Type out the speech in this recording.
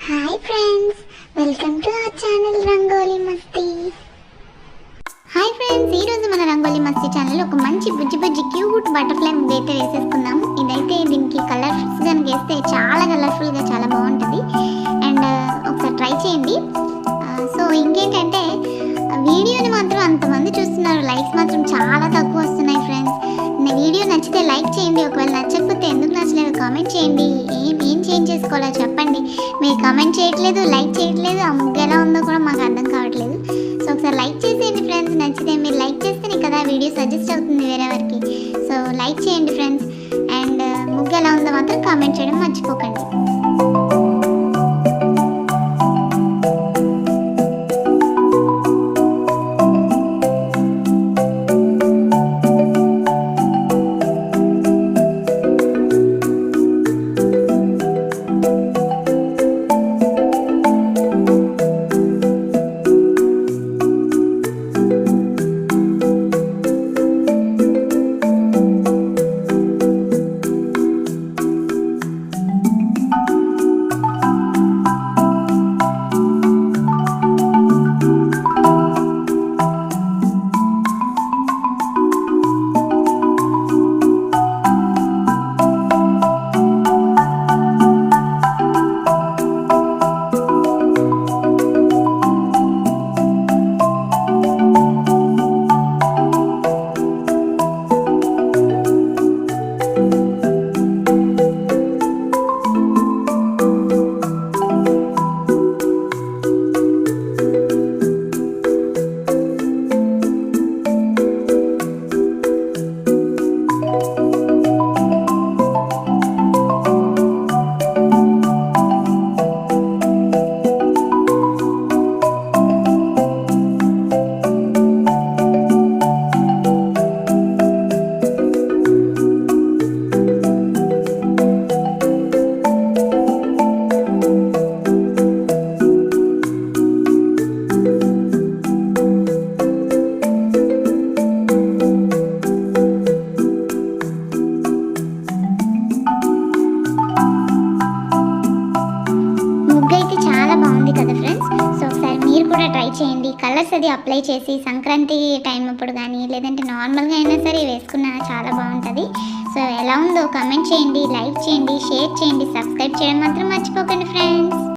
Hi friends, welcome to our channel rangoli masti. Hi friends, ఈరోజు మన rangoli masti channel ఒక మంచి బుజ్జి బుజ్జి క్యూట్ బటర్ఫ్లై ముగ్గు అయితే వేసేసుకుందాం. ఇదైతే దీనికి కలర్స్ కనుక వేస్తే చాలా కలర్ఫుల్గా చాలా బాగుంటుంది. అండ్ ఒకసారి ట్రై చేయండి. సో ఇంకేంటంటే వీడియోని మాత్రం అంతమంది చూస్తున్నారు, లైక్స్ మాత్రం చాలా తక్కువ వస్తున్నాయి ఫ్రెండ్స్. నా వీడియో నచ్చితే లైక్ చేయండి, ఒకవేళ నచ్చకపోతే ఎందుకు నచ్చలేదు కామెంట్ చేయండి. ఏం చేంజ్ చేసుకోవాలో చెప్పండి. మీరు కామెంట్ చేయట్లేదు, లైక్ చేయట్లేదు, ఆ ముగ్గు ఎలా ఉందో కూడా మాకు అర్థం కావట్లేదు. సో ఒకసారి లైక్ చేసేయండి ఫ్రెండ్స్. నచ్చితే మీరు లైక్ చేస్తేనే కదా వీడియో సజెస్ట్ అవుతుంది వేరే వారికి. సో లైక్ చేయండి ఫ్రెండ్స్. అండ్ ముగ్గు ఎలా ఉందో మాత్రం కామెంట్ చేయడం మర్చిపోకండి. ట్రై చేయండి. కలర్స్ అది అప్లై చేసి సంక్రాంతి టైం అప్పుడు కానీ లేదంటే నార్మల్గా అయినా సరే వేసుకున్నా చాలా బాగుంటుంది. సో ఎలా ఉందో కామెంట్ చేయండి, లైక్ చేయండి, షేర్ చేయండి, సబ్స్క్రైబ్ చేయడం మాత్రం మర్చిపోకండి ఫ్రెండ్స్.